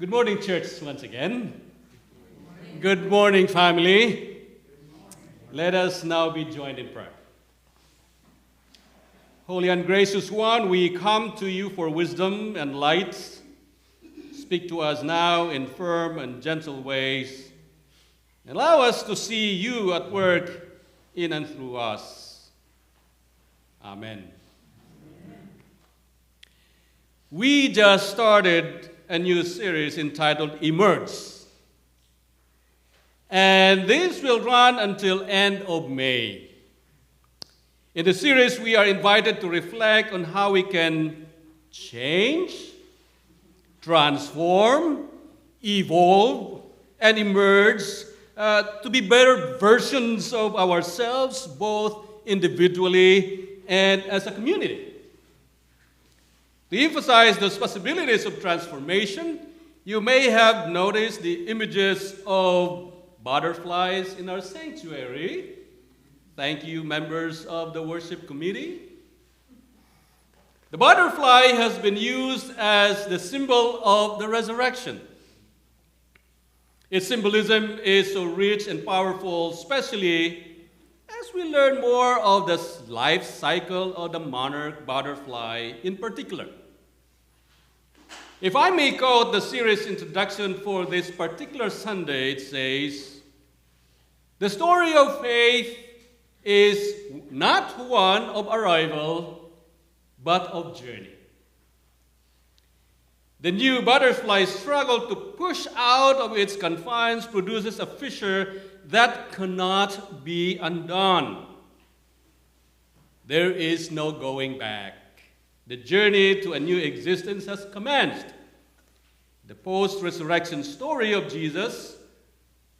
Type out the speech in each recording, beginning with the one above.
Good morning, church, once again. Good morning, family. Let us now be joined in prayer. Holy and gracious one, we come to you for wisdom and light. Speak to us now in firm and gentle ways. Allow us to see you at work in and through us. Amen. We just started a new series entitled Emerge. And this will run until end of May. In the series, we are invited to reflect on how we can change, transform, evolve, and emerge to be better versions of ourselves, both individually and as a community. To emphasize those possibilities of transformation, you may have noticed the images of butterflies in our sanctuary. Thank you, members of the worship committee. The butterfly has been used as the symbol of the resurrection. Its symbolism is so rich and powerful, especially as we learn more of the life cycle of the monarch butterfly in particular. If I may quote the series introduction for this particular Sunday, it says, "The story of faith is not one of arrival, but of journey." The new butterfly's struggle to push out of its confines produces a fissure that cannot be undone. There is no going back. The journey to a new existence has commenced. The post-resurrection story of Jesus,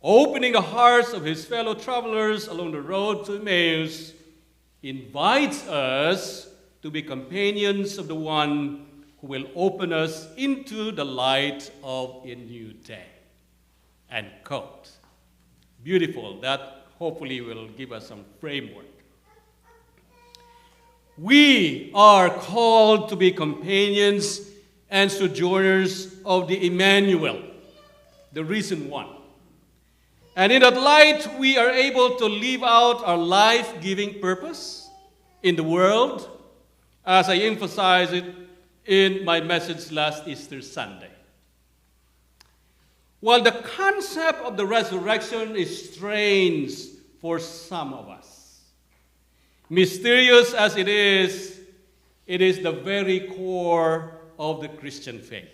opening the hearts of his fellow travelers along the road to Emmaus, invites us to be companions of the one who will open us into the light of a new day. End quote. Beautiful. That hopefully will give us some framework. We are called to be companions and sojourners of the Emmanuel, the risen one. And in that light, we are able to live out our life-giving purpose in the world, as I emphasized it in my message last Easter Sunday. While the concept of the resurrection is strange for some of us, mysterious as it is the very core of the Christian faith.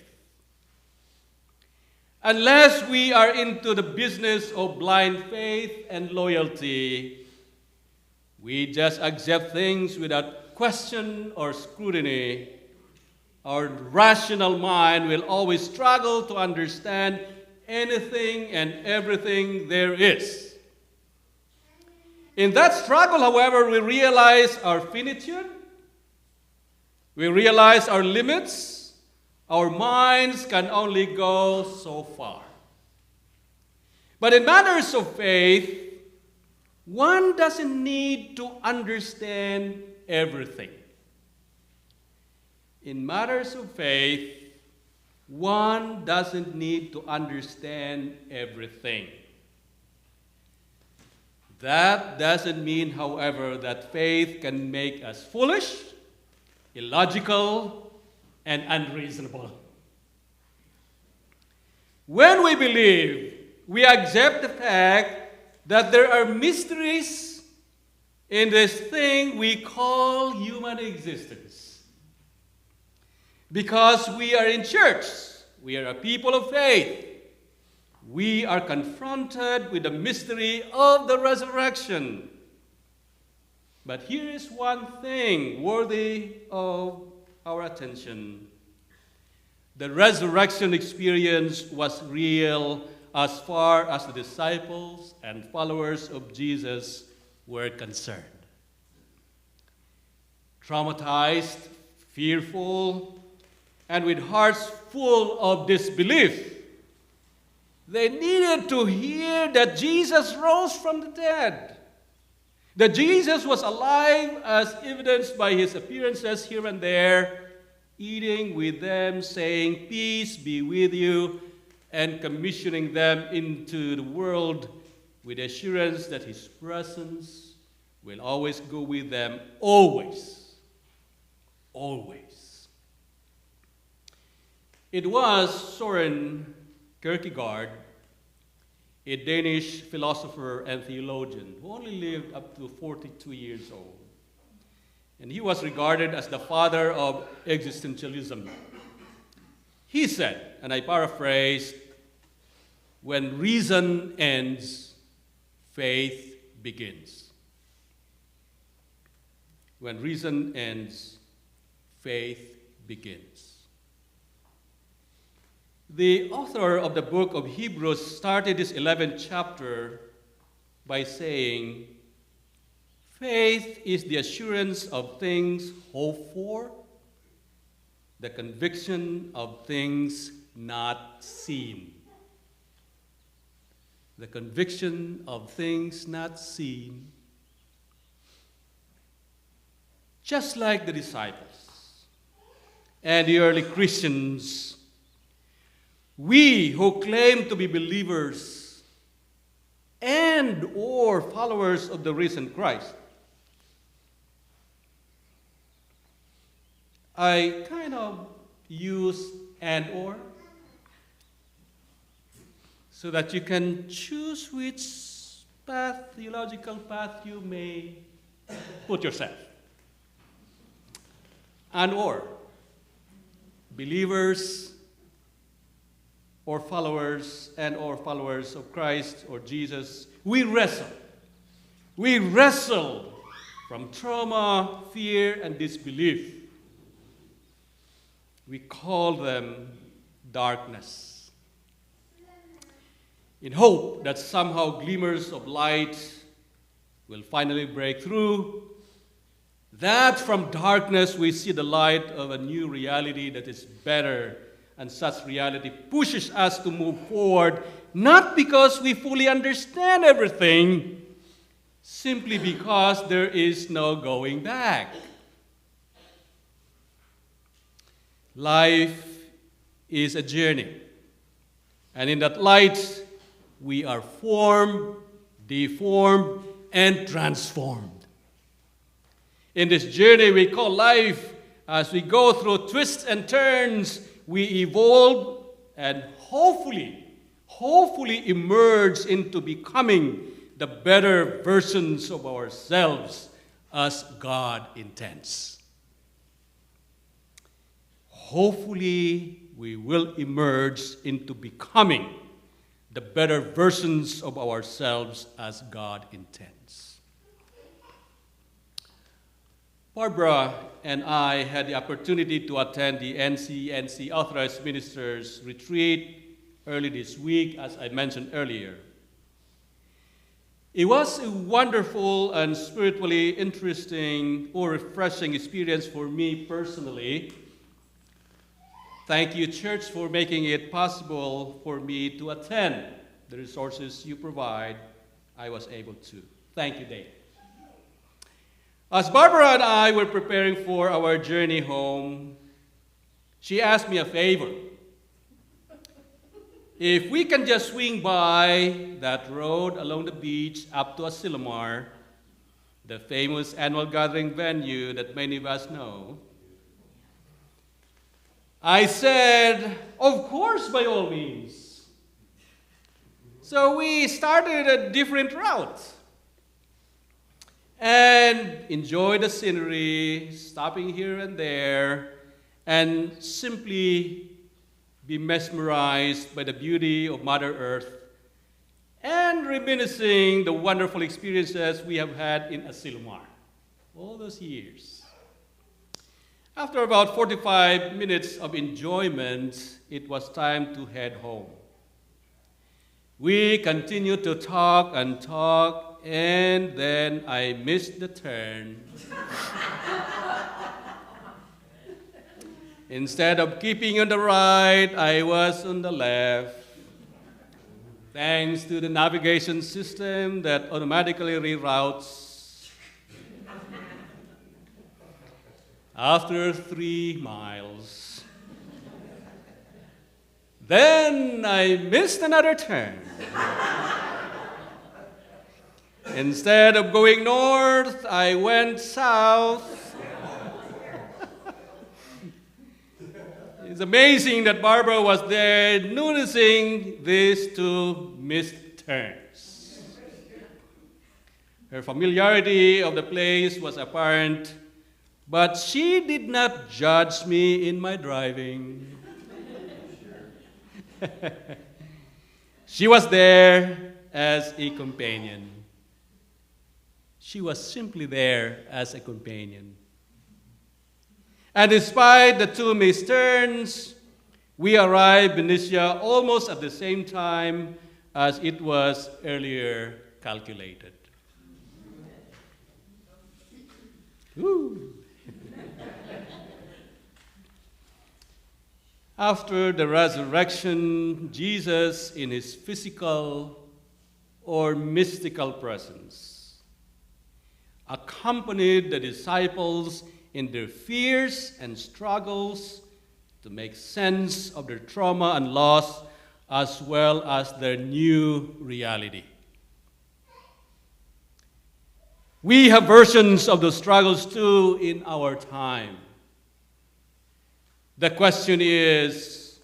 Unless we are into the business of blind faith and loyalty, we just accept things without question or scrutiny. Our rational mind will always struggle to understand anything and everything there is. In that struggle, however, we realize our finitude, we realize our limits. Our minds can only go so far. But in matters of faith, one doesn't need to understand everything. In matters of faith, one doesn't need to understand everything. That doesn't mean, however, that faith can make us foolish, illogical, and unreasonable. When we believe, we accept the fact that there are mysteries in this thing we call human existence. Because we are in church, we are a people of faith, we are confronted with the mystery of the resurrection. But here is one thing worthy of our attention. The resurrection experience was real as far as the disciples and followers of Jesus were concerned. Traumatized, fearful, and with hearts full of disbelief, they needed to hear that Jesus rose from the dead, that Jesus was alive as evidenced by his appearances here and there, eating with them, saying, "Peace be with you," and commissioning them into the world with the assurance that His presence will always go with them, always. Always. It was Soren Kierkegaard, a Danish philosopher and theologian who only lived up to 42 years old. And he was regarded as the father of existentialism. He said, and I paraphrase, "When reason ends, faith begins." When reason ends, faith begins. The author of the book of Hebrews started this 11th chapter by saying, faith is the assurance of things hoped for, the conviction of things not seen. The conviction of things not seen. Just like the disciples and the early Christians, we who claim to be believers and or followers of the risen Christ, I kind of use and or so that you can choose which theological path you may put yourself. And or believers or followers and or followers of Christ or Jesus, we wrestle. We wrestle from trauma, fear, and disbelief. We call them darkness. In hope that somehow glimmers of light will finally break through, that from darkness we see the light of a new reality that is better, and such reality pushes us to move forward, not because we fully understand everything, simply because there is no going back. Life is a journey, and in that light, we are formed, deformed, and transformed. In this journey we call life, as we go through twists and turns, we evolve and hopefully emerge into becoming the better versions of ourselves as God intends. Hopefully, we will emerge into becoming the better versions of ourselves as God intends. Barbara and I had the opportunity to attend the NCNC Authorized Ministers Retreat early this week, as I mentioned earlier. It was a wonderful and spiritually interesting or refreshing experience for me personally. Thank you, church, for making it possible for me to attend. The resources you provide, I was able to. Thank you, Dave. As Barbara and I were preparing for our journey home, she asked me a favor. If we can just swing by that road along the beach up to Asilomar, the famous annual gathering venue that many of us know, I said, of course, by all means. So we started a different route and enjoyed the scenery, stopping here and there, and simply be mesmerized by the beauty of Mother Earth and reminiscing the wonderful experiences we have had in Asilomar all those years. After about 45 minutes of enjoyment, it was time to head home. We continued to talk and talk, and then I missed the turn. Instead of keeping on the right, I was on the left. Thanks to the navigation system that automatically reroutes. After 3 miles, Then I missed another turn. Instead of going north, I went south. It's amazing that Barbara was there noticing these two missed turns. Her familiarity of the place was apparent, but she did not judge me in my driving. She was there as a companion. She was simply there as a companion. And despite the two missed turns, we arrived in Benicia almost at the same time as it was earlier calculated. Woo. After the resurrection, Jesus, in his physical or mystical presence, accompanied the disciples in their fears and struggles to make sense of their trauma and loss, as well as their new reality. We have versions of the struggles too in our time. The question is,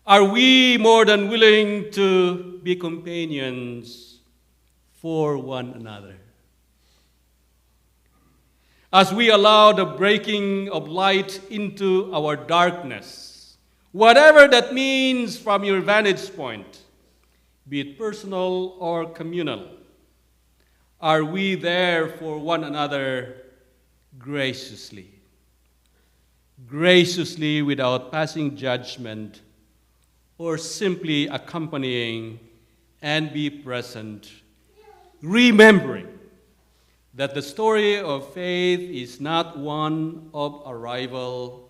are we more than willing to be companions for one another? As we allow the breaking of light into our darkness, whatever that means from your vantage point, be it personal or communal, are we there for one another graciously? Graciously without passing judgment or simply accompanying and be present, remembering that the story of faith is not one of arrival,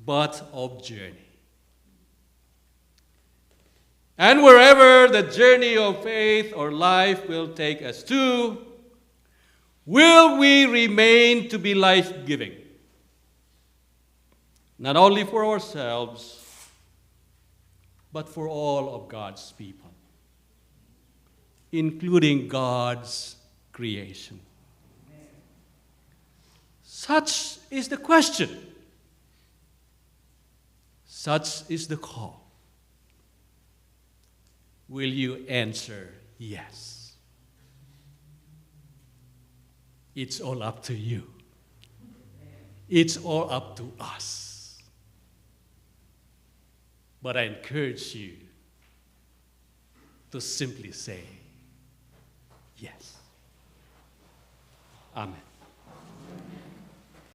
but of journey. And wherever the journey of faith or life will take us to, will we remain to be life-giving? Not only for ourselves, but for all of God's people, including God's creation. Such is the question. Such is the call. Will you answer yes? It's all up to you. It's all up to us. But I encourage you to simply say yes. Amen.